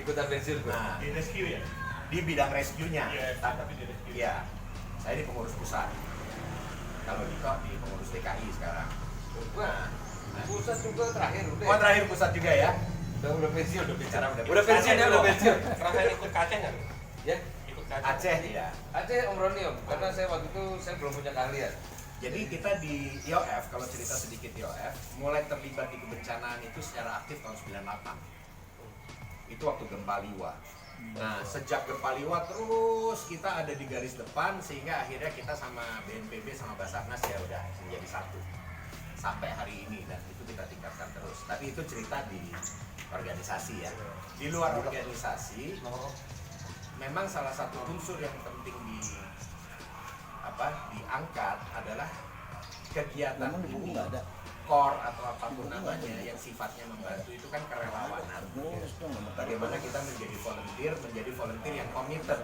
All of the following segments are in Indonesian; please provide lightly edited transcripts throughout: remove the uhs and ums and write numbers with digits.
ikutan pensiun. Nah, Di rescue ya? di bidang rescue-nya. Iya, tapi di rescue. Iya, saya di pengurus pusat. Kalau Dito di pengurus DKI sekarang. Wah, pusat juga terakhir udah. Oh, terakhir pusat juga ya? Udah pensiun, udah Bicara pensiun. Udah pensiun ya, udah pensiun. Terakhir ikut Aceh nggak? Ya, Ikut Aceh. Aceh ya. Aceh Om Roni Om, karena saya waktu itu saya belum punya keahlian. Jadi kita di IOF, kalau cerita sedikit IOF, mulai terlibat di kebencanaan itu secara aktif tahun 98. Itu waktu gempa Liwa. Nah, sejak gempa Liwa terus kita ada di garis depan sehingga akhirnya kita sama BNPB sama Basarnas ya udah menjadi satu sampai hari ini, dan itu kita tingkatkan terus. Tapi itu cerita di organisasi ya. Di luar organisasi, memang salah satu unsur yang penting diangkat adalah kegiatan ini, core atau apapun namanya yang sifatnya membantu itu kan kerelawanan. Bagaimana kita menjadi volunteer yang committed.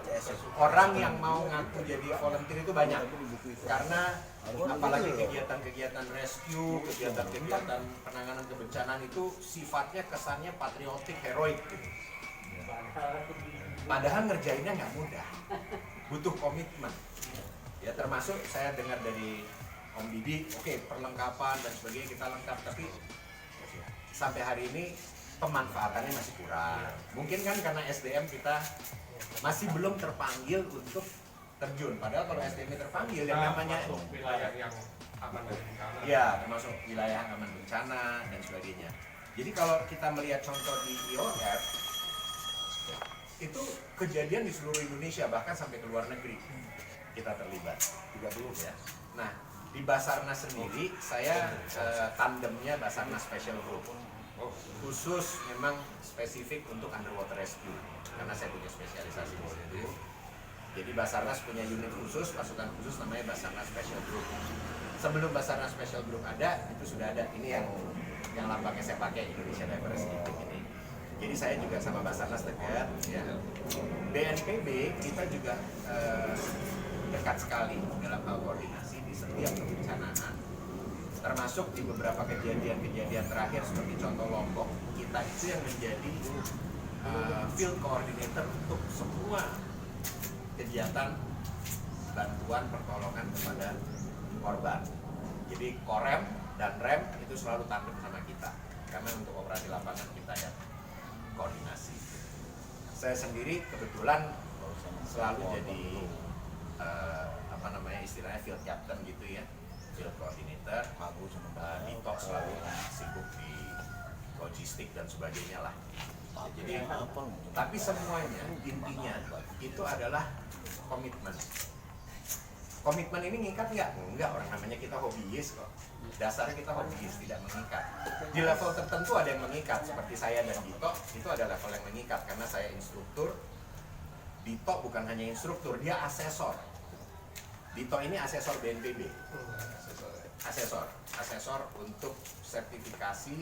Orang yang mau ngaku jadi volunteer itu banyak, karena apalagi kegiatan-kegiatan rescue, kegiatan-kegiatan penanganan kebencanaan itu sifatnya kesannya patriotik, heroik gitu. Padahal ngerjainnya nggak mudah, butuh komitmen. Ya, termasuk saya dengar dari Om Bibi, oke, perlengkapan dan sebagainya kita lengkap, tapi sampai hari ini pemanfaatannya masih kurang. Mungkin kan karena SDM kita masih belum terpanggil untuk terjun. Padahal kalau SDM terpanggil yang namanya wilayah yang aman dari bencana. ya, termasuk wilayah aman bencana dan sebagainya. Jadi kalau kita melihat contoh di IOF, itu kejadian di seluruh Indonesia, bahkan sampai ke luar negeri kita terlibat 30 ya. Nah, di Basarnas sendiri saya tandemnya Basarnas Special Group, khusus memang spesifik untuk underwater rescue karena saya punya spesialisasi di situ. Jadi Basarnas punya unit khusus, pasukan khusus namanya Basarnas Special Group. Sebelum Basarnas Special Group ada, itu sudah ada. Ini yang lambangnya saya pakai, Indonesia Diver Rescue Team ini. Jadi saya juga sama Basarnas dekat ya. BNPB kita juga dekat sekali dalam hal koordinasi di setiap kebencanaan, termasuk di beberapa kejadian-kejadian terakhir seperti contoh Lombok, kita itu yang menjadi field coordinator untuk semua kegiatan bantuan pertolongan kepada korban. Jadi korem dan rem itu selalu tandem sama kita, karena untuk operasi lapangan kita yang koordinasi. Saya sendiri kebetulan selalu jadi istilahnya field captain gitu ya, field coordinator. Dito selalu sibuk di logistik dan sebagainya lah. Jadi tapi semuanya intinya itu adalah komitmen. Komitmen ini mengikat nggak? Enggak, orang namanya kita hobiis kok. Dasarnya kita hobiis, tidak mengikat. Di level tertentu ada yang mengikat, seperti saya dan Dito, itu ada level yang mengikat karena saya instruktur. Dito bukan hanya instruktur, dia asesor. Dito ini asesor BNPB. Asesor untuk sertifikasi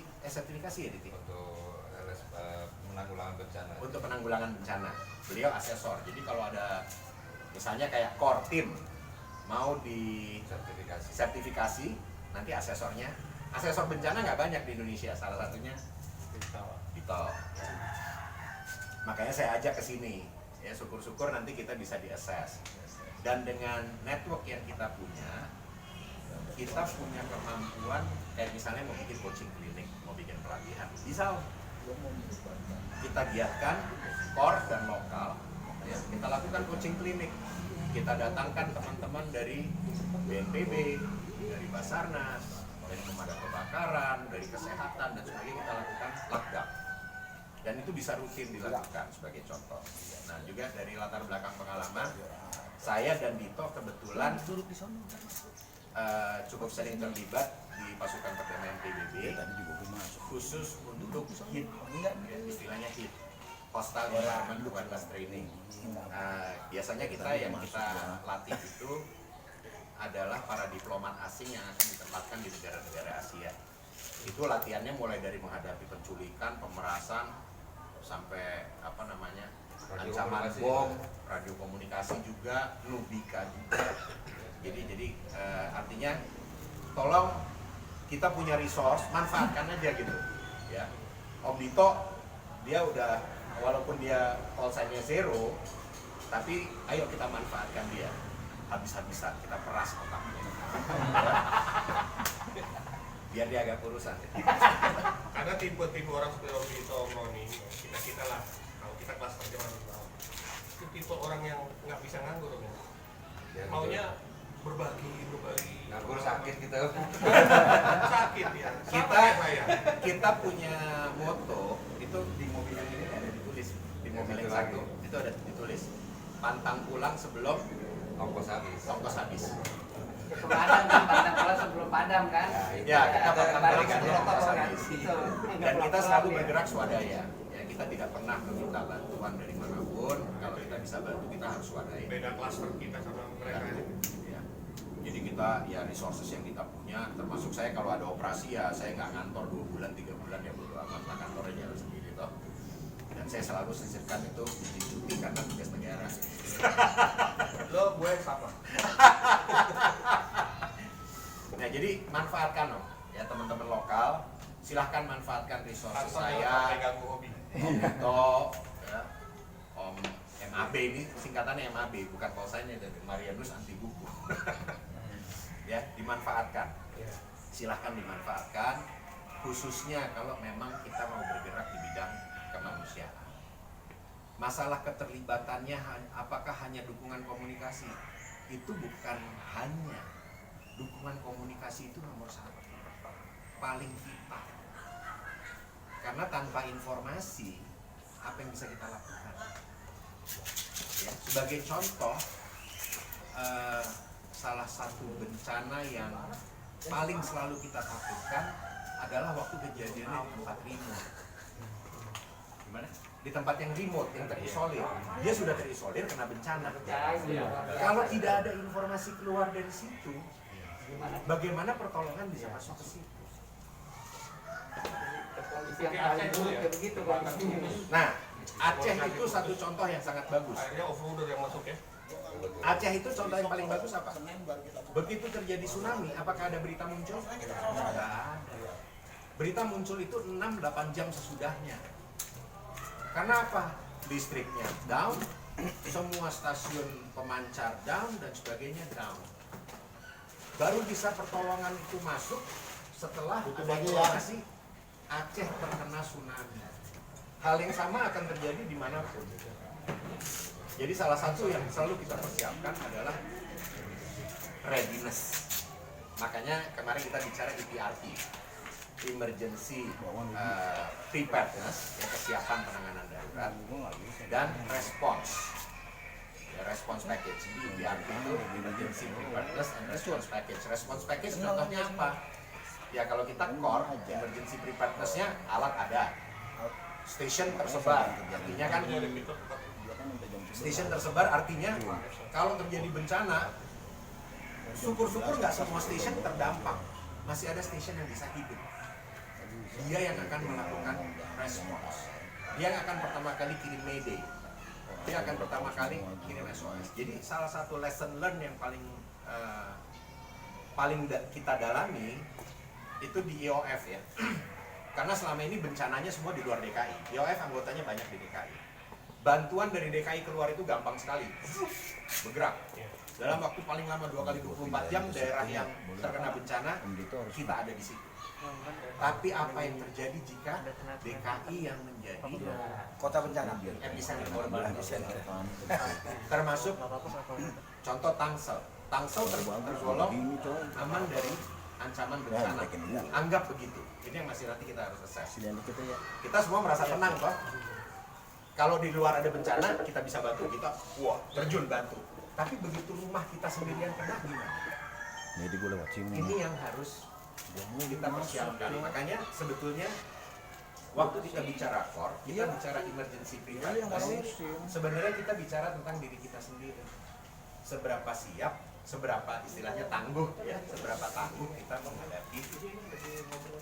ya Dito? Untuk penanggulangan bencana. Untuk penanggulangan bencana. Beliau asesor. Jadi kalau ada misalnya kayak core team mau di sertifikasi, nanti asesor bencana nggak banyak di Indonesia, salah satunya Dito. Makanya saya ajak ke sini, ya syukur-syukur nanti kita bisa diakses. Dan dengan network yang kita punya kemampuan, kayak misalnya mau bikin coaching klinik, mau bikin pelatihan, bisa kita giatkan core dan lokal, ya, kita lakukan coaching klinik. Kita datangkan teman-teman dari BNPB, dari Basarnas, dari pemadam kebakaran, dari kesehatan dan sebagainya, kita lakukan lagap. Dan itu bisa rutin dilakukan sebagai contoh. Nah, juga dari latar belakang pengalaman, saya dan Dito kebetulan cukup sering terlibat di pasukan perdamaian PBB, khusus untuk HIT, istilahnya HIT, Coastal Environment Awareness Training. Biasanya kita latih itu adalah para diplomat asing yang akan ditempatkan di negara-negara Asia. Itu latihannya mulai dari menghadapi penculikan, pemerasan, sampai ancaman bom, radio komunikasi juga, nubika juga. Jadi artinya tolong kita punya resource, manfaatkan aja gitu. Ya, Om Dito dia udah walaupun dia call sign-nya zero, tapi ayo kita manfaatkan dia habis-habisan, kita peras otaknya. Biar dia agak kurusan. Karena tipe-tipe orang seperti Om Dito, Om Roni, kita lah, kalau kita kelas kerja orang tahu, itu tipe orang yang nggak bisa nganggur, Om. Ya, Maunya berbagi. nganggur sakit gitu. Sakit ya. Sama Kita kayak saya. kita punya moto itu di mobil yang ini ada ditulis, di mobil yang satu itu ada ditulis pantang pulang sebelum Ongkos habis. ongkos habis. Ke Padang kan, Padang pulang sebelum Padang kan. Ya, kita pantang pulang Balik sebelum ongkos kan, habis. gitu. Dan kita selalu bergerak swadaya. Ya, kita tidak pernah meminta bantuan dari manapun. Kalau kita bisa bantu, kita harus swadaya. Beda cluster kita sama mereka ini. Ya. Jadi kita ya resources yang kita punya, termasuk saya kalau ada operasi ya saya nggak ngantor 2 bulan 3 bulan ya bodo amat lah, kantor aja harus sendiri toh. Dan saya selalu sisihkan itu cuti karena tugas negara. Lo gue sama. Nah jadi manfaatkan loh ya teman-teman lokal, silahkan manfaatkan resources Sampai saya. ganggu hobi. Om Dito, ya, Om MAB ini singkatannya MAB, bukan call sign-nya dari Marianus Anti Buku. Ya, dimanfaatkan. Silahkan dimanfaatkan, khususnya kalau memang kita mau bergerak di bidang kemanusiaan. Masalah keterlibatannya apakah hanya dukungan komunikasi? Itu bukan hanya. Dukungan komunikasi itu nomor 1, paling vital. Karena tanpa informasi, apa yang bisa kita lakukan? Ya, sebagai contoh, salah satu bencana yang paling selalu kita takutkan adalah waktu kejadiannya di tempat remote. Gimana? Di tempat yang remote, yang terisolir. Dia sudah terisolir kena bencana. Kalau tidak ada informasi keluar dari situ, bagaimana pertolongan bisa masuk ke situ? Kondisi yang paling buruk kayak begitu kondisinya. Nah, Aceh itu satu contoh yang sangat bagus. Akhirnya overloader yang masuk ya. Aceh itu contoh yang paling bagus apa? Begitu terjadi tsunami, apakah ada berita muncul? Tidak ada. Berita muncul itu 6-8 jam sesudahnya. Karena apa? Listriknya down, semua stasiun pemancar down dan sebagainya down. Baru bisa pertolongan itu masuk setelah ada informasi Aceh terkena tsunami. Hal yang sama akan terjadi dimanapun. Jadi salah satu yang selalu kita persiapkan adalah readiness. Makanya kemarin kita bicara EPRP, Emergency Preparedness, ya, kesiapan penanganan darurat, dan response. Ya, response package. EPRP itu Emergency Preparedness and Response Package. Response package contohnya apa? Ya kalau kita core, emergency preparedness-nya alat ada, station tersebar, artinya kan station tersebar artinya kalau terjadi bencana, syukur-syukur nggak semua station terdampak, masih ada station yang bisa hidup. Dia yang akan melakukan response, dia yang akan pertama kali kirim mayday, dia akan pertama kali kirim SOS. Jadi salah satu lesson learn yang paling kita dalami itu di IOF ya. Karena selama ini bencananya semua di luar DKI. IOF anggotanya banyak di DKI. Bantuan dari DKI keluar itu gampang sekali. Bergerak. Dalam waktu paling lama 2 kali 24 jam daerah yang terkena bencana kita ada di situ. Tapi apa yang terjadi jika DKI yang menjadi kota bencana epicenter korban? Termasuk contoh Tangsel. Tangsel tergolong aman dari ancaman bencana. Anggap begitu. Ini yang masih nanti kita harus assess. Kita semua merasa tenang kok. Kalau di luar ada bencana, kita bisa bantu, kita terjun bantu. Tapi begitu rumah kita sendirian kena gimana? Ini yang harus kita persiapkan. Makanya sebetulnya waktu kita bicara core, kita bicara emergency preparedness. Sebenarnya kita bicara tentang diri kita sendiri. Seberapa siap, seberapa istilahnya tangguh ya, seberapa tangguh kita menghadapi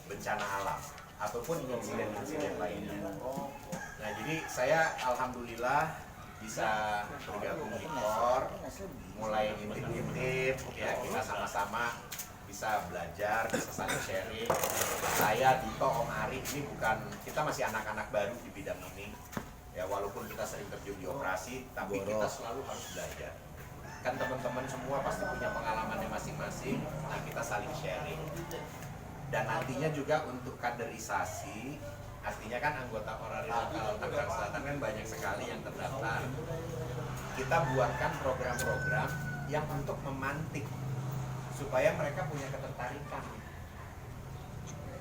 bencana alam ataupun insiden-insiden lainnya. Nah, jadi saya alhamdulillah bisa bergabung di KOR, mulai intip-intip ya, kita sama-sama bisa belajar, bisa saling sharing. Saya, Dito, Om Ari ini bukan, kita masih anak-anak baru di bidang ini. Ya walaupun kita sering terjun di operasi, tapi kita selalu harus belajar. Kan teman-teman semua pasti punya pengalamannya masing-masing, nah kita saling sharing. Dan nantinya juga untuk kaderisasi, artinya kan anggota Orari lokal Tangerang Selatan kan banyak sekali yang terdaftar. Kita buatkan program-program yang untuk memantik supaya mereka punya ketertarikan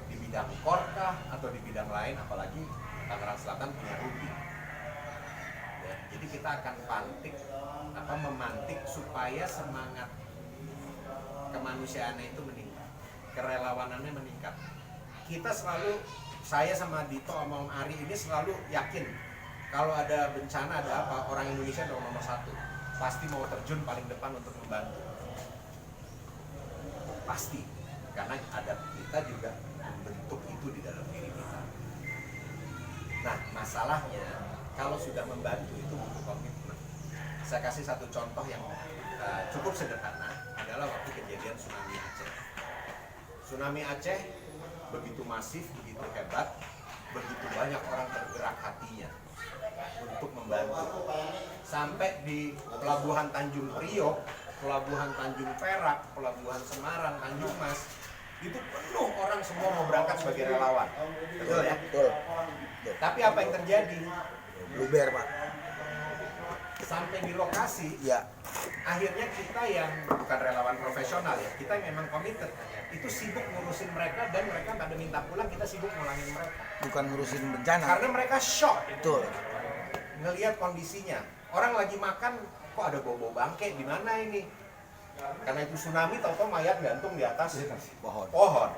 di bidang korkah atau di bidang lain, apalagi Tangerang Selatan punya Ruby. Ya, jadi kita akan memantik supaya semangat kemanusiaannya itu meningkat, kerelawanannya meningkat. Kita selalu, saya sama Dito sama Om Ari ini selalu yakin kalau ada bencana, ada apa, orang Indonesia adalah nomor satu, pasti mau terjun paling depan untuk membantu, pasti, karena ada kita juga membentuk itu di dalam diri kita. Nah masalahnya kalau sudah membantu itu butuh komitmen. Saya kasih satu contoh yang cukup sederhana, adalah waktu kejadian tsunami Aceh. Tsunami Aceh begitu masif, begitu hebat, begitu banyak orang tergerak hatinya untuk membantu. Sampai di pelabuhan Tanjung Priok, pelabuhan Tanjung Perak, pelabuhan Semarang, Tanjung Mas, itu penuh orang semua mau berangkat sebagai relawan. Betul ya? Betul. Tapi apa yang terjadi? Bluebear, Pak. Sampai di lokasi, Ya, akhirnya kita yang bukan relawan profesional ya, kita yang memang committed, itu sibuk ngurusin mereka dan mereka nggak ada minta pulang, kita sibuk ngulangin mereka. bukan ngurusin bencana. Karena mereka shock Betul. ngelihat kondisinya. Orang lagi makan, kok ada bau-bau bangke, di mana ini? Karena itu tsunami, tahu-tahu mayat gantung di atas pohon.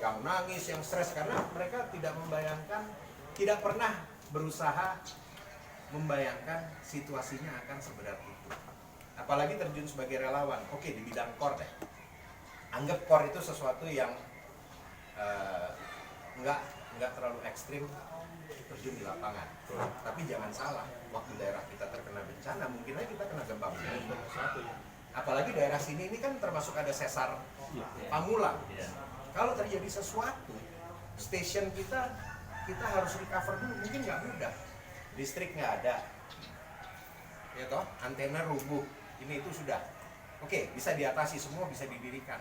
Yang nangis, yang stres, karena mereka tidak membayangkan, tidak pernah berusaha membayangkan situasinya akan seberat itu. Apalagi terjun sebagai relawan. Oke, di bidang core deh. Anggap core itu sesuatu yang nggak terlalu ekstrim terjun di lapangan. Tapi jangan salah, waktu daerah kita terkena bencana, mungkin aja kita kena gempa bumi. Apalagi daerah sini ini kan termasuk ada sesar Pamulang. Kalau terjadi sesuatu, station kita harus recover dulu, mungkin nggak mudah. Listrik nggak ada, ya toh, antena rubuh, ini itu sudah. Oke, bisa diatasi, semua bisa didirikan.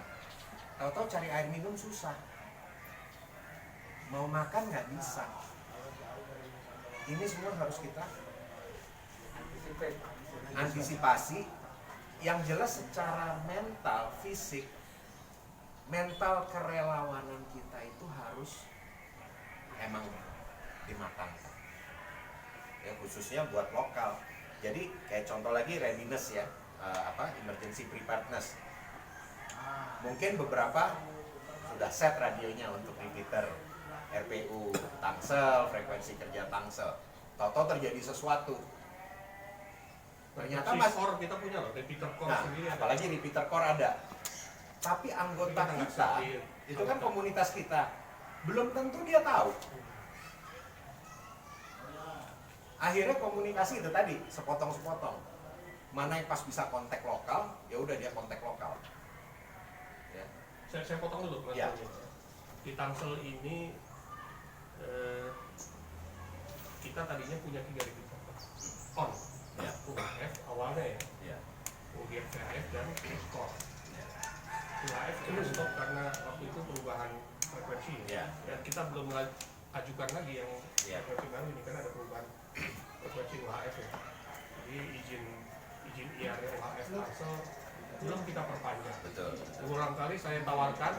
Tahu-tahu cari air minum susah, mau makan nggak bisa. Ini semua harus kita antisipasi. Yang jelas secara mental, fisik, mental kerelawanan kita itu harus emang dimatangkan. Ya, khususnya buat lokal. Jadi kayak contoh lagi readiness ya, emergency preparedness. Mungkin beberapa sudah set radionya untuk repeater RPU Tangsel, frekuensi kerja Tangsel. Tahu-tahu terjadi sesuatu. Ternyata mas core kita punya loh, repeater core nah, sendiri. apalagi repeater core ada. Tapi anggota kita itu kan komunitas kita, belum tentu dia tahu. Akhirnya komunikasi itu tadi sepotong-sepotong. Mana yang pas bisa kontak lokal, ya udah dia kontak lokal. Ya. Saya potong dulu Mas Ya. Tony. Di Tangsel ini kita tadinya punya 3 repeater on. Ya. UHF awalnya ya. Ya. Kemudian VHF dan core. Ya. UHF itu stop karena waktu itu perubahan frekuensi Ya. dan kita belum ajukan lagi yang Ya. frekuensi baru ini kan ada perubahan frekuensi UHF ya. Jadi izin IAR UHF Tangsel belum kita perpanjang. Betul. Berulang kali saya tawarkan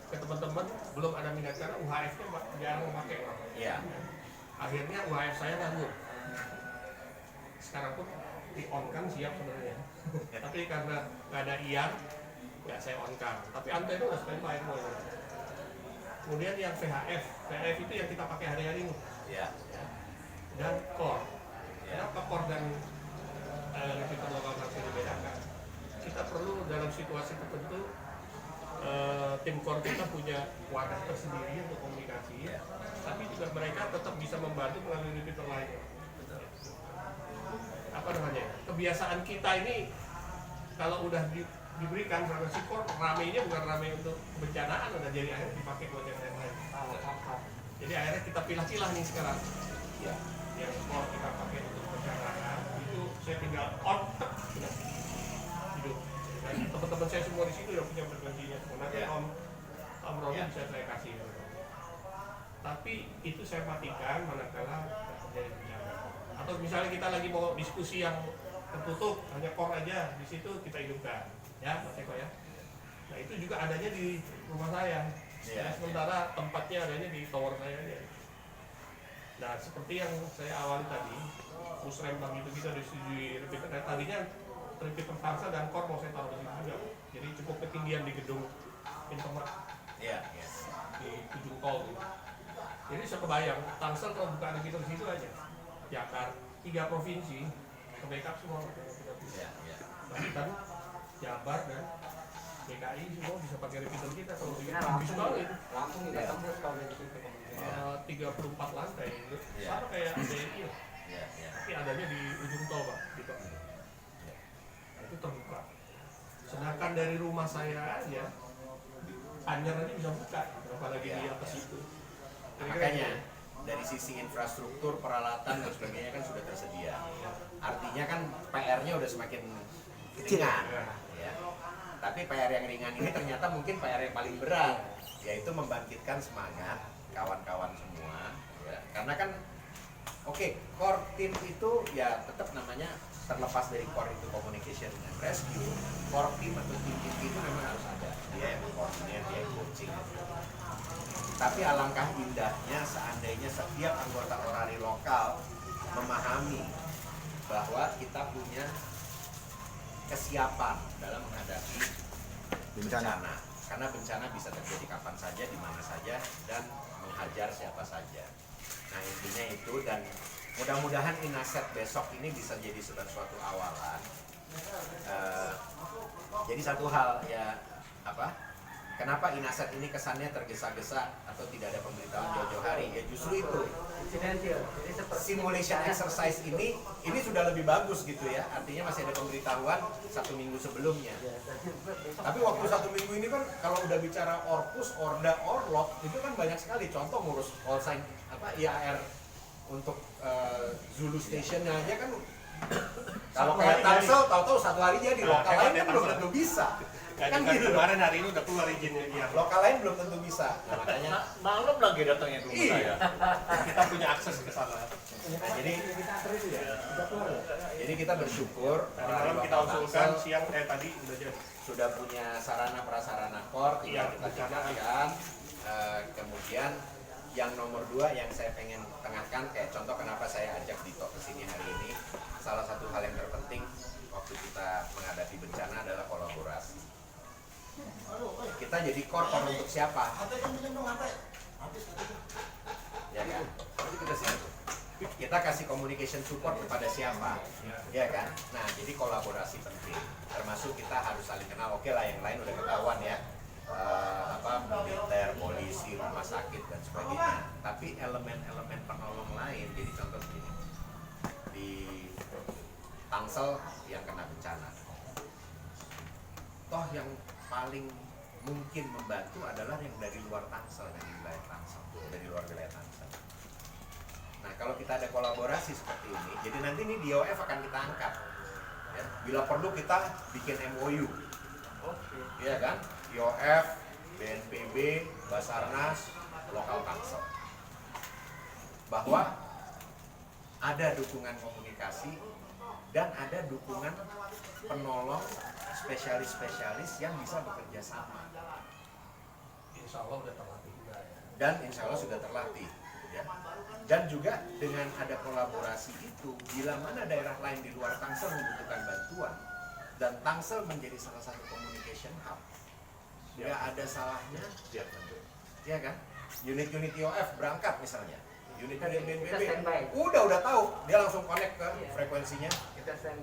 ke teman-teman, belum ada minat karena UHF-nya jarang memakai. Iya. Akhirnya UHF saya nganggur. Sekarang pun di-on-kan siap sebenarnya. Tapi karena nggak ada IAR, ya saya on-kan. Tapi ante itu udah standby semua. Kemudian yang VHF itu yang kita pakai hari-hari ini. Iya. Dan core. Ya. Kenapa core dan repeater lokal harus dibedakan? Kita perlu dalam situasi tertentu tim core kita punya wadah tersendiri untuk komunikasi, Ya. tapi juga mereka tetap bisa membantu melalui repeater lain. Apa namanya? Kebiasaan kita ini kalau udah diberikan frekuensi core, ramenya bukan rame untuk kebencanaan, udah jadi akhirnya dipakai buat yang lain-lain. Jadi akhirnya kita pilah-pilah nih sekarang. Ya. yang core kita pakai untuk perjalanan itu saya tinggal on sudah hidup. Dan teman-teman saya semua di situ yang punya frekuensinya. Nanti Om Romi bisa saya kasih. Tapi itu saya matikan manakala terjadi bencana. Atau misalnya kita lagi mau diskusi yang tertutup hanya core aja, di situ kita hidupkan, ya Mas Eko ya. Nah itu juga adanya di rumah saya. Ya, sementara tempatnya adanya di tower saya aja. Nah seperti yang saya awali tadi, musrembang itu kita disetujui repeater. Nah, tadinya repeater Tangsel dan core mau saya taruh di sini juga. Jadi cukup ketinggian di gedung Infomat. Di ujung tol gitu. Jadi saya kebayang Tangsel kalau buka repeater di situ aja. Jakarta 3 provinsi ke backup semua. Tapi kan Jabar dan DKI semua bisa pakai repeater kita kalau bisa banget. Langsung kita tembus kalau dari situ. 34 lantai, sama kayak BNI lah. Tapi adanya di ujung tol Pak, gitu. Itu terbuka. Sedangkan dari rumah saya aja, Anyer aja bisa buka, apalagi di atas itu. Makanya dari sisi infrastruktur, peralatan dan sebagainya kan sudah tersedia. Artinya kan PR-nya udah semakin ringan. Ya. Tapi PR yang ringan ini ternyata mungkin PR yang paling berat, yaitu membangkitkan semangat kawan-kawan semua. Ya. Karena kan, core team itu ya tetap namanya terlepas dari core itu communication and rescue. Core team atau tim itu memang harus ada. Dia yang mengkoordinir, dia yang coaching. Tapi alangkah indahnya seandainya setiap anggota orari lokal memahami bahwa kita punya kesiapan dalam menghadapi bencana. Karena bencana bisa terjadi kapan saja, di mana saja, dan menghajar siapa saja. Nah intinya itu, dan mudah-mudahan Inaset besok ini bisa jadi suatu awalan. Jadi satu hal ya, kenapa Inaset ini kesannya tergesa-gesa atau tidak ada pemberitahuan jauh-jauh hari? Ya justru itu. Simulation exercise ini sudah lebih bagus gitu ya. Artinya masih ada pemberitahuan 1 minggu sebelumnya. Tapi waktu 1 minggu ini kan kalau udah bicara Orpus, Orda, Orlok itu kan banyak sekali. Contoh ngurus call sign IAR untuk Zulu Stationnya aja kan. Kalau kayak Tangsel tahu-tahu 1 hari jadi, lokal lain kan belum tentu bisa. Kan gitu. Kemarin hari ini udah keluar izinnya dia. Lokal lain belum tentu bisa. Nah, makanya malam lagi datangnya ke rumah saya. Kita punya akses ke sana. Nah, jadi kita bersyukur Tadi malam kita usulkan, siang tadi udah jadi. sudah punya sarana prasarana core, tinggal kita tingkatkan. Kemudian yang nomor 2 yang saya pengen tengahkan, kayak contoh kenapa saya ajak Dito ke sini hari ini, salah satu hal yang terpenting waktu kita menghadapi bencana adalah kolaborasi. Kita jadi core untuk siapa? Ya kan? Kita kasih communication support kepada siapa? Ya kan? Nah, jadi kolaborasi penting. Termasuk kita harus saling kenal. Oke lah, yang lain udah ketahuan ya. Militer, polisi, rumah sakit dan sebagainya. Tapi elemen-elemen penolong lain, jadi contoh begini. Di Tangsel yang kena bencana. Toh yang paling mungkin membantu adalah yang dari luar Tangsel, dari wilayah Tangsel, dari luar wilayah Tangsel. Nah kalau kita ada kolaborasi seperti ini, jadi nanti ini DOF akan kita angkat. Ya, bila perlu kita bikin MOU, ya kan? DOF, BNPB, Basarnas, lokal Tangsel. Bahwa ada dukungan komunikasi dan ada dukungan penolong spesialis-spesialis yang bisa bekerja sama. Insya Allah udah terlatih juga ya. Dan insya Allah sudah terlatih. Ya. Dan juga dengan ada kolaborasi itu, bila mana daerah lain di luar Tangsel membutuhkan bantuan, dan Tangsel menjadi salah satu communication hub, nggak ada salahnya, ya kan? Unit-unit IOF berangkat misalnya, unit-unit BNPB, udah tahu, dia langsung connect ke frekuensinya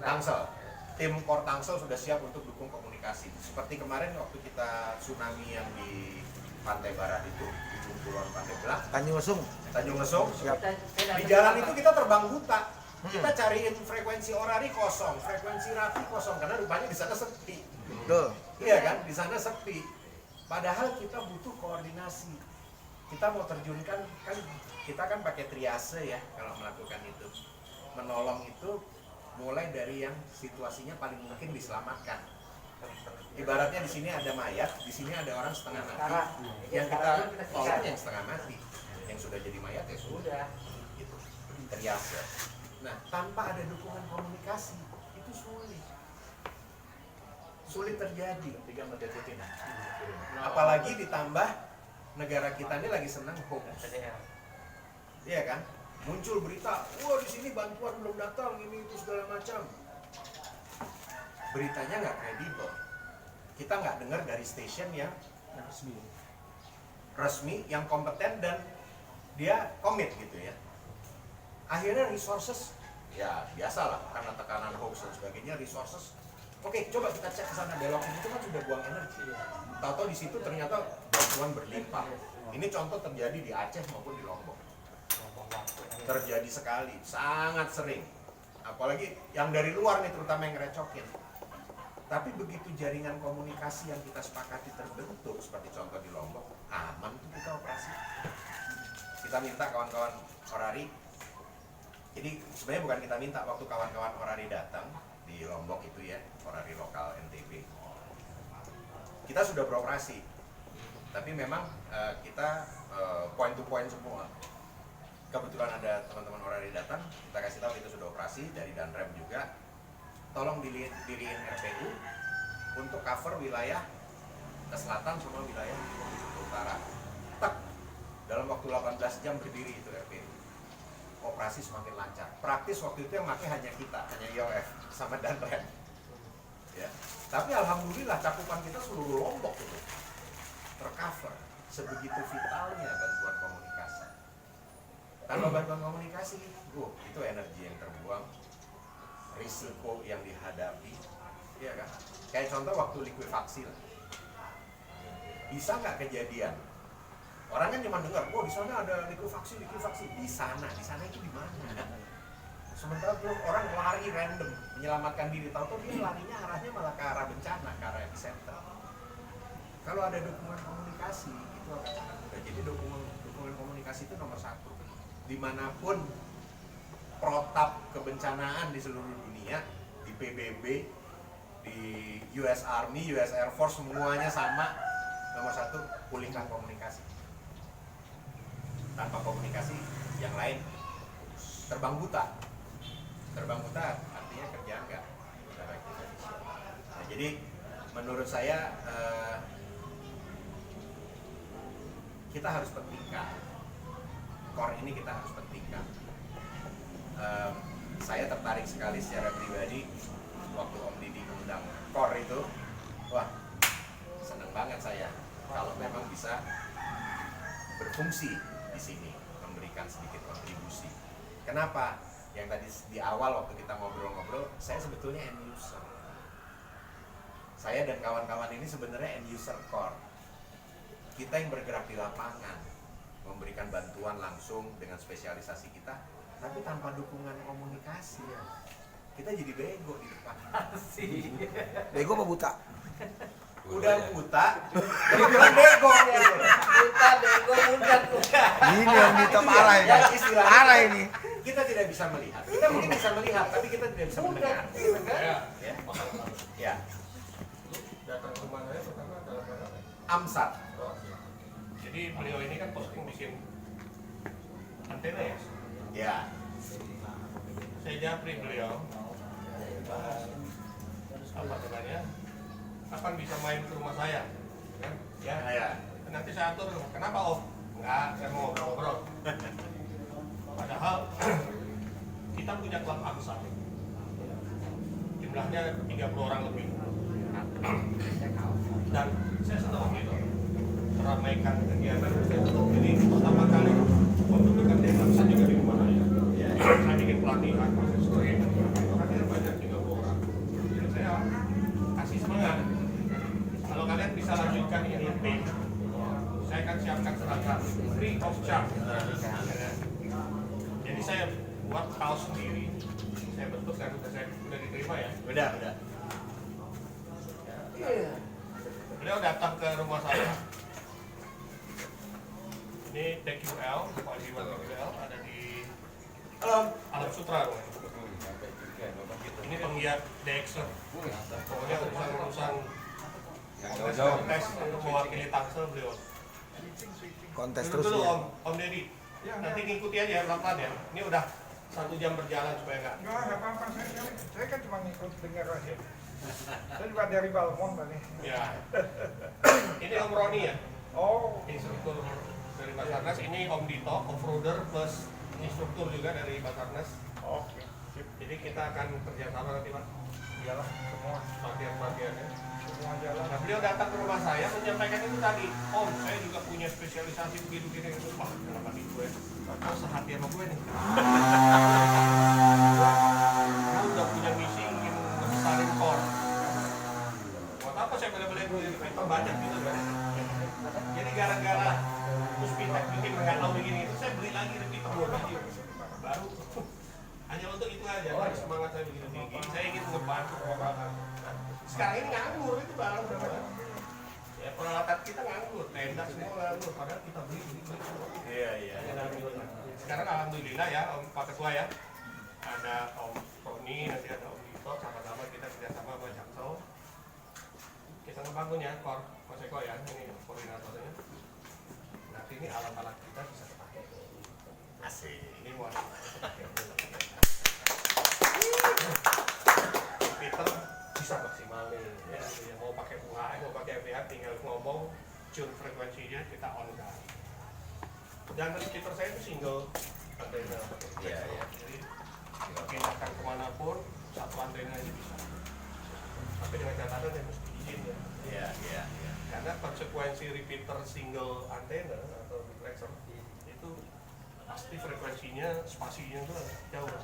Tangsel. Tim Core Tangsel sudah siap untuk dukung komunikasi. Seperti kemarin waktu kita tsunami yang di Pantai Barat itu, di Pulau Pantai Belah, Tanjung Lesung. Di jalan itu kita terbang buta. Kita cariin frekuensi orari kosong, frekuensi rapi kosong, karena rupanya di sana sepi. Betul. Iya kan, di sana sepi. Padahal kita butuh koordinasi. kita mau terjunkan kan, kita kan pakai triase ya kalau melakukan itu. Menolong itu mulai dari yang situasinya paling mungkin diselamatkan. Ibaratnya di sini ada mayat, di sini ada orang setengah mati. Yang kita tolong yang setengah mati, yang sudah jadi mayat ya sudah. Gitu. Triase. Nah, tanpa ada dukungan komunikasi itu sulit terjadi. Apalagi ditambah negara kita ini lagi senang hoax. Iya kan? Muncul berita, wah di sini bantuan belum datang, ini itu segala macam. Beritanya nggak kredibel. Kita nggak dengar dari stasiun yang resmi, yang kompeten dan dia komit gitu ya. Akhirnya resources, ya biasalah karena tekanan hoax dan sebagainya, resources. Oke, coba kita cek ke sana, belokin itu kan sudah buang energi. Tahu-tahu di situ ternyata bantuan berlimpah. Ini contoh terjadi di Aceh maupun di Lombok. Terjadi sekali, sangat sering. Apalagi yang dari luar nih, terutama yang ngerecokin. Tapi begitu jaringan komunikasi yang kita sepakati terbentuk, seperti contoh di Lombok, aman tuh kita operasi. Kita minta kawan-kawan Orari. Jadi sebenarnya bukan kita minta, waktu kawan-kawan Orari datang di Lombok itu ya, Orari lokal NTB, kita sudah beroperasi. Tapi memang kita point to point semua. Kebetulan ada teman-teman Orari datang, kita kasih tahu itu sudah operasi dari Danrem juga. Tolong diriin RPU untuk cover wilayah ke selatan semua wilayah ke utara. Tak, dalam waktu 18 jam berdiri itu RPU. Operasi semakin lancar. Praktis waktu itu yang pakai hanya kita, hanya IOF sama Danrem. Ya. Tapi alhamdulillah cakupan kita seluruh Lombok itu tercover. Sebegitu vitalnya bantuan komunikasi. Tanpa bantuan komunikasi, itu energi yang terbuang, risiko yang dihadapi, ya kan? Kayak contoh waktu likuifaksi lah. Bisa nggak kejadian? Orang kan cuma dengar, di sana ada likuifaksi. Di sana itu di mana? Sementara tuh orang lari random menyelamatkan diri, tahu-tahu dia larinya arahnya malah ke arah bencana, ke arah epicenter. Kalau ada dukungan komunikasi itu akan sangat mudah. Jadi dukungan komunikasi itu nomor satu. Dimanapun protap kebencanaan di seluruh dunia, di PBB, di US Army, US Air Force, semuanya sama. Nomor satu, pulihkan komunikasi. Tanpa komunikasi, yang lain terbang buta. Terbang buta artinya kerjaan nggak efisien. Nah, jadi menurut saya kita harus pentingkan. Core ini kita harus pentingkan. Saya tertarik sekali secara pribadi waktu Om Didi mengundang Core itu, wah seneng banget saya kalau memang bisa berfungsi di sini, memberikan sedikit kontribusi. Kenapa? Yang tadi di awal waktu kita ngobrol-ngobrol, saya sebetulnya end user. Saya dan kawan-kawan ini sebenarnya end user Core. Kita yang bergerak di lapangan, memberikan bantuan langsung dengan spesialisasi kita, tapi tanpa dukungan komunikasi ya, kita jadi bego di depan. Bego apa buta? Udah buta, jadi bilang bego gitu. Buta, bego, budak. Ini yang kita parah ini. Yang istilahnya Parah ini. kita tidak bisa melihat. Kita mungkin bisa melihat, tapi kita tidak bisa mendengar. Ya. Ya. Ya. Datang ke rumah saya pertama dalam rangka apa? Amsat. Jadi beliau ini kan posting bikin antena ya. Ya. Saya japri beliau. Apa namanya? Kapan bisa main ke rumah saya? Kan? Ya. Ya. Nanti saya atur. Kenapa Om? Enggak, saya mau ngobrol-ngobrol. Padahal kita punya klub Amsat. Jumlahnya 30 orang lebih. Dan saya senang gitu meramaikan kegiatan. Jadi pertama kali pembentukan dari Amsat juga di rumah saya. Saya bikin pelatihan, story. Hadir banyak 30 orang. Jadi saya kasih semangat. Kalau kalian bisa lanjutkan INP, saya akan siapkan seragam free of charge. Jadi saya buat kaos sendiri. Saya bentuk kan udah diterima ya. Udah. Beliau datang ke rumah saya. Ini Ini penggiat Dexter. Pokoknya urusan Yang jauh-jauh. kontes untuk mewakili Tangsel beliau. Kontes Dulu terus dulu ya. Om Deddy. Nanti ngikuti aja pelan-pelan ya. Ini udah 1 jam berjalan supaya nggak. Nggak apa-apa, saya kan cuma ngikut dengar aja. Saya juga dari Balmond tadi. Ya. Ini Om Roni ya. Oh, Instruktur dari Basarnas. Ini Om Dito, off-roader plus instruktur juga dari Basarnas. oke. Sip. Jadi kita akan kerjasama nanti Pak. Iyalah, semua Bagian-bagiannya. jalan. Nah, beliau datang ke rumah saya menyampaikan itu tadi, Om, saya juga punya spesialisasi begini-begini. Wah, kenapa di gue? Kau sehati sama gue nih. Gue udah punya misi ingin ngebesarin core. Buat apa saya bela-belain gue jadi paper banyak gitu kan? Jadi gara-gara Puspitek bikin nggak tahu begini itu, saya beli lagi repeater baru. Hanya untuk itu aja, semangat saya begitu tinggi. Saya ingin ngebantu orang. Sekarang ini nganggur itu barang udah. Ya peralatan kita nganggur, tenda semua nganggur, padahal kita beli. Iya. Sekarang alhamdulillah ya Om Pak Ketua ya, ada Om Roni, nanti ada Om Dito, sama-sama kita kerjasama sama Jaksel. Kita ngebangun ya, Mas Eko ya, ini koordinatornya. Nanti ini alat-alat kita bisa terpakai. Asik. Ini mau Peter bisa maksimal nih ya, yang mau pakai UHF, mau pakai FPH tinggal ngomong tune frekuensinya kita on kan. Dan repeater saya itu single antena. Iya. Jadi pindahkan kemanapun satu antena ini bisa. Tapi dengan catatan ya mesti izin ya. Iya. Karena konsekuensi repeater single antena atau duplexer itu pasti frekuensinya, spasinya itu jauh.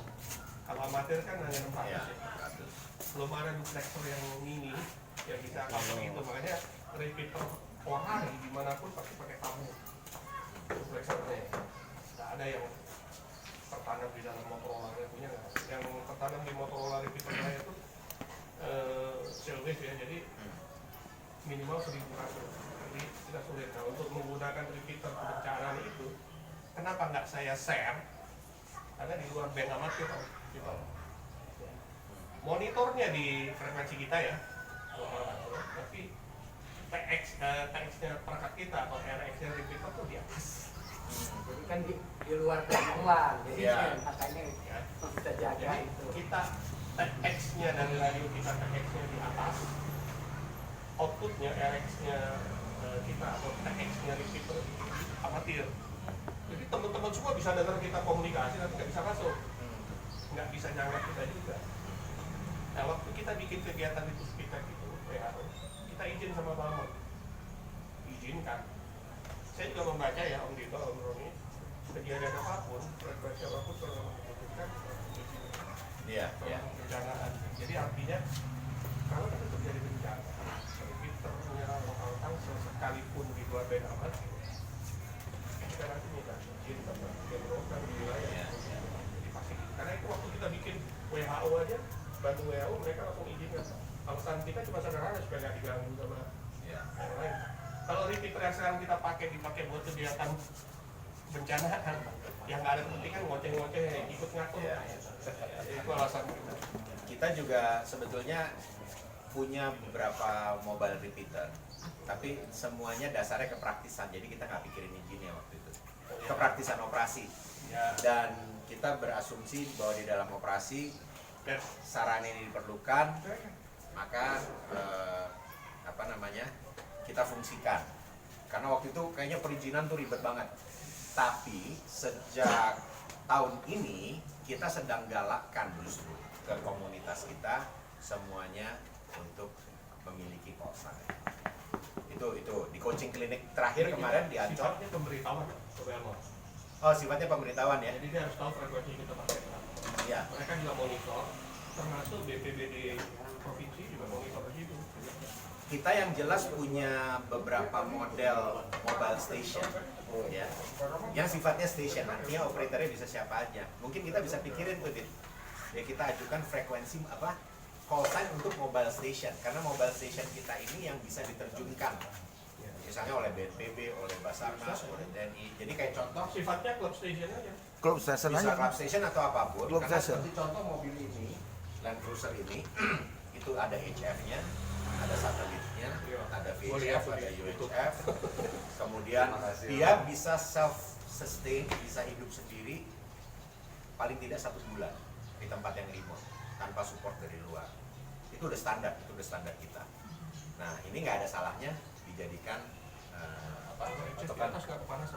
Kalau amatir kan hanya 600 Iya. ya. Belum ada duplexer yang mini yang bisa cover itu, makanya repeater orang dimanapun pasti pakai tamu duplexernya. Nggak ada yang tertanam di dalam Motorola, punya nggak? Yang tertanam di Motorola repeater saya itu Silvage ya, jadi minimal 1000 kasus. Jadi tidak sulit. Nah, untuk menggunakan repeater kebencanaan itu, kenapa nggak saya share? Karena di luar band amatir gitu. Monitornya di frekuensi kita ya, tapi TX-nya perangkat kita atau RX-nya repeater tuh di atas. Jadi kan di luar jangkauan, jadi Iya. makanya Ya. kita jaga Jadi itu. kita TX-nya dari radio kita TX-nya di atas, outputnya RX-nya kita atau TX-nya repeater amatir. Jadi teman-teman semua bisa dengar kita komunikasi, tapi nggak bisa masuk, nggak bisa nyangka kita juga. Nah, waktu kita bikin kegiatan di Puspitek itu, WHO, kita izin sama Balmond, izinkan. Saya juga membaca ya Om Dito, Om Roni, kejadian apapun, frekuensi apapun kalau membutuhkan izin. Iya. Bencanaan. Jadi artinya kalau itu terjadi bencana, repeater menyerang lokal Tangsel sekalipun di luar band amat, kita nanti minta izin sama Pemrokan di wilayah. Jadi pasti. Karena itu waktu kita bikin WHO aja, bantu WHO mereka langsung izinkan. Alasan kita cuma sederhana supaya nggak diganggu sama yang lain. Kalau repeater yang sekarang kita dipakai buat kegiatan bencana kan, yang nggak ada kepentingan ngoceh-ngoceh ikut ngatur. Itu alasan kita. Kita juga sebetulnya punya beberapa mobile repeater, tapi semuanya dasarnya kepraktisan. Jadi kita nggak pikirin izinnya waktu itu. Kepraktisan operasi. Ya, Dan kita berasumsi bahwa di dalam operasi dan sarana ini diperlukan, maka kita fungsikan. Karena waktu itu kayaknya perizinan tuh ribet banget. Tapi sejak tahun ini kita sedang galakkan justru ke komunitas kita semuanya untuk memiliki kosan. Itu di coaching klinik terakhir kemarin di Ancol. sifatnya pemberitahuan ke Belmont. Oh, sifatnya pemberitahuan ya. Jadi dia harus tahu frekuensi yang kita pakai. Iya. Mereka juga monitor, termasuk BPBD provinsi juga monitor gitu. Kita yang jelas punya beberapa model mobile station, ya, yang sifatnya station, artinya operatornya bisa siapa aja. Mungkin kita bisa pikirin tuh, Dit. Ya kita ajukan frekuensi call sign untuk mobile station, karena mobile station kita ini yang bisa diterjunkan, misalnya oleh BNPB, oleh Basarnas, oleh TNI. Jadi kayak contoh, Sifatnya club station aja. Klub station bisa aja. club station atau apapun. Club Karena station. seperti contoh mobil ini Land Cruiser ini itu ada HF-nya, ada satelitnya, ada VHF, ada UHF. Kemudian dia bisa self sustain, bisa hidup sendiri paling tidak 1 bulan di tempat yang remote tanpa support dari luar. Itu udah standar kita. Nah, ini nggak ada salahnya dijadikan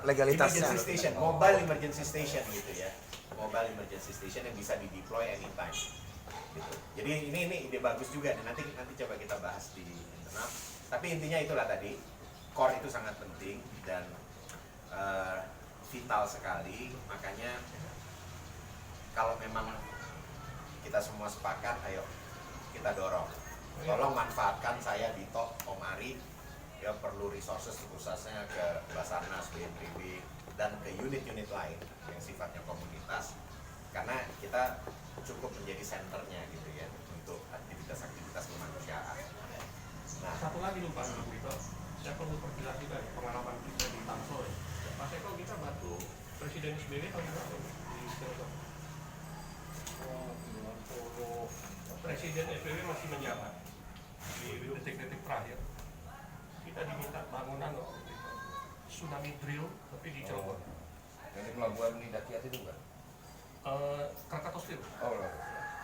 Legalitasnya. emergency station, mobile emergency station gitu ya. Mobile emergency station yang bisa di deploy anytime. Gitu. Jadi ini ide bagus juga. Nanti coba kita bahas di internal. Tapi intinya itulah tadi, core itu sangat penting dan vital sekali. Makanya kalau memang kita semua sepakat, ayo kita dorong. Tolong manfaatkan saya Dito, Om Ari, ya perlu resources khususnya ke Basarnas, BNPB, dan ke unit-unit lain yang sifatnya komunitas, karena kita cukup menjadi senternya gitu ya untuk aktivitas-aktivitas kemanusiaan. Nah, Satu lagi lupa gitu, saya perlu perjelas juga ya, pengalaman kita di Tangsel ya. Mas Eko kita bantu Presiden SBY tahun berapa di Cirebon? Presiden SBY masih menjabat di detik-detik terakhir. Kita diminta bangunan tsunami drill tapi di Cirebon. Jadi pelabuhan di Dakiat itu bukan? Krakatau Steel. Oh, loh.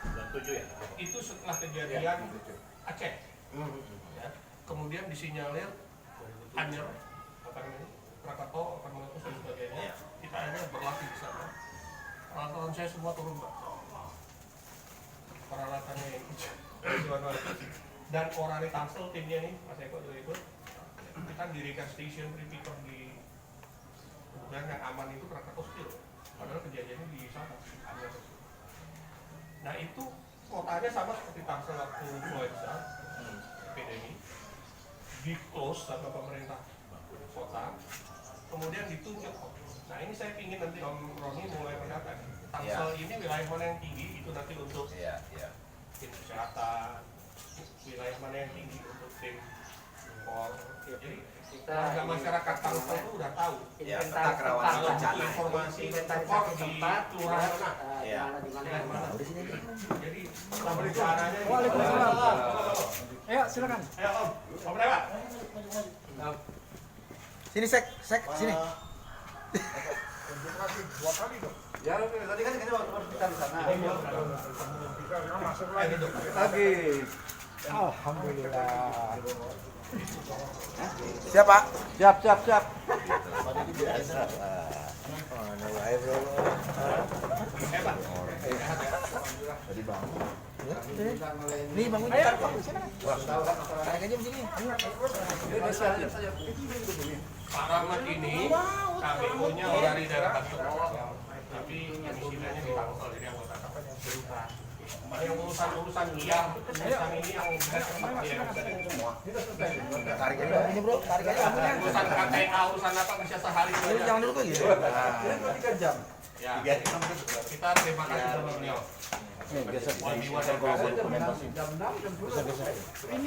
Dan 7 ya. Itu setelah kejadian Aceh. Ya. Kemudian disinyalir Anyer, Krakatau akan meletus dan sebagainya. Iya. Kita akhirnya berlatih di sana. Peralatan saya semua turun, Pak. Peralatannya yang dan orang di Tangsel timnya nih, Mas Eko juga ikut. Kita dirikan station repeater di dan yang aman itu Krakatau Steel. Padahal kejadiannya di sana. Nah itu kotanya sama seperti Tangsel waktu influenza, epidemi, di close sama pemerintah kota, kemudian ditunjuk. Nah ini saya ingin nanti Om Roni mulai mendapat. Tangsel ini wilayah mana yang tinggi itu nanti untuk tim kesehatan, wilayah mana yang tinggi untuk tim impor. Jadi warga masyarakat Tangsel itu udah tahu. ya peta kerawanan Kalau bencana. butuh informasi Inventarisasi impor di tempat, kelurahan mana. Iya. di mana. Jadi caranya. Waalaikumsalam. Ayo silakan. Ayo Om, Om lewat. Sini sini. Konsentrasi 2 kali dong. Ya, tadi kan kita harus kita di sana. Bisa masuk lagi. Lagi. Alhamdulillah. Siap, Pak. Siap. Mana wae, Bro. Hebat. Nih bangunnya taruh Pak, di sana. Tarik aja di sini. Pak Rahmat ini KPO-nya orang di daerah Banten, tapi domisilinya di Tangsel, jadi anggota KPU. Yang urusan liar, urusan ini yang Tarik aja ini, Bro. Tarik aja bangunnya. urusan KTA, urusan apa bisa sehari Ini saja. jangan dulu kok gitu. Ya, kita terima kasih sama beliau. Ini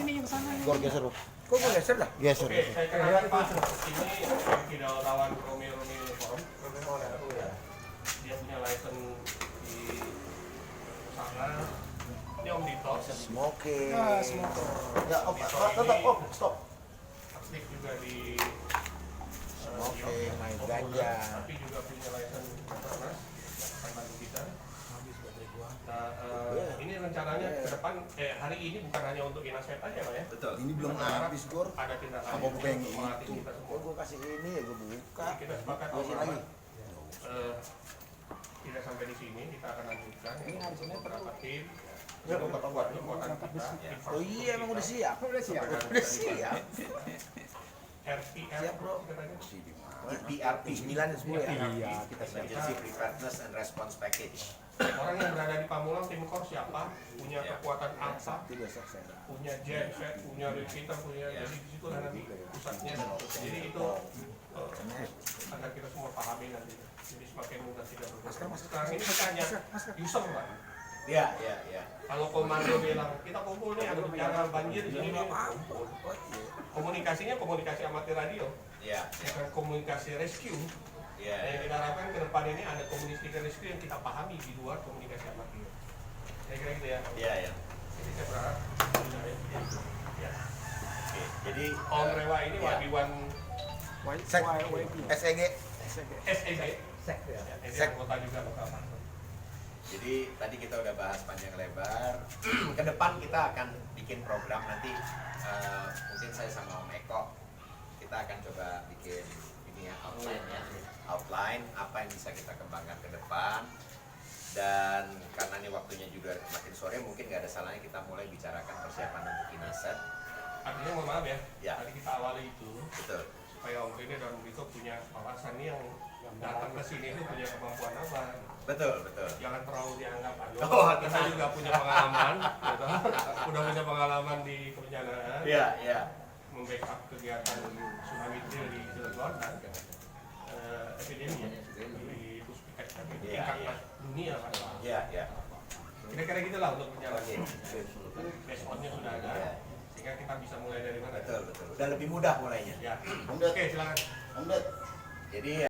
nih yang sana. Gor geser, Bro. Kok gue geser dah? Geser. Oke, saya kenalkan Pak. Ini tidak lawan Romeo Forum. Dia punya license di sana. Ini Om Dito. Smoking. Ya, tetap stop. Aktif juga di Smoking, main ganja. tapi juga punya license Basarnas akan bantu kita. Nah, ini rencananya ke depan hari ini bukan hanya untuk Inasmet aja Pak ya. Betul. Ini belum habis, Gor. Ada tindakan Apa gue pengen untuk melatih itu? kita Kok semua. gue kasih ini ya gue buka. Jadi kita sepakat Kasih Om lagi. Rahmat, tidak sampai di sini, kita akan lanjutkan untuk beberapa tim untuk memperkuat kekuatan kita. Oh iya, emang udah siap. Udah siap. Udah siap. RPR Siap, Bro. katanya. PRP 9 dan 10 ya. Iya, kita Emergency Preparedness and Response Package. Orang yang berada di Pamulang, tim kor siapa, punya Ya. kekuatan apa, Itu besok saya. punya genset, punya repeater, punya Ya. jadi di situ nanti pusatnya. Jadi itu agar kita semua pahami nanti. Jadi semakin mudah tidak bergerak. Sekarang ini kita hanya user Pak. Ya. Kalau komando bilang kita kumpul nih untuk jaga banjir di sini, kumpul. Komunikasinya komunikasi amatir radio, Ya. bukan komunikasi rescue. Yang Ya. kita harapkan ke depan ini ada komunikasi rescue yang kita pahami di luar komunikasi amatir. Kira-kira gitu ya. Iya ya. Jadi saya berharap ya. Oke. Jadi Om Rewa ini ya. Wadiwan SEG. SEG. Sek ya. Ini Sek. anggota juga Bapak Pak. Jadi tadi kita udah bahas panjang lebar. Ke depan kita akan bikin program nanti. Mungkin saya sama Om Eko kita akan coba bikin ini ya outline apa yang bisa kita kembangkan ke depan. Dan karena ini waktunya juga makin sore, mungkin nggak ada salahnya kita mulai bicarakan persiapan untuk Inaset. Artinya mohon maaf ya. Ya. Tadi kita awali itu Betul. supaya Om Rene dan Om Riko punya wawasan nih yang datang ke sini itu punya kemampuan apa. Betul, betul. Jangan terlalu dianggap aduh. Oh, kita tenang. juga punya pengalaman, gitu. Udah punya pengalaman di kebencanaan, Iya, iya. membackup kegiatan tsunami drill di Cilegon dan epidemi ya, di Puspitec tapi Iya, tingkat iya. dunia Pak. Iya, iya. Kira-kira gitulah untuk berjalan. Oke. Baseline-nya sudah ada, Iya. sehingga kita bisa mulai dari mana? Betul, betul. Udah lebih mudah mulainya. Ya. Om Ded. Oke, silakan. Om Ded. Jadi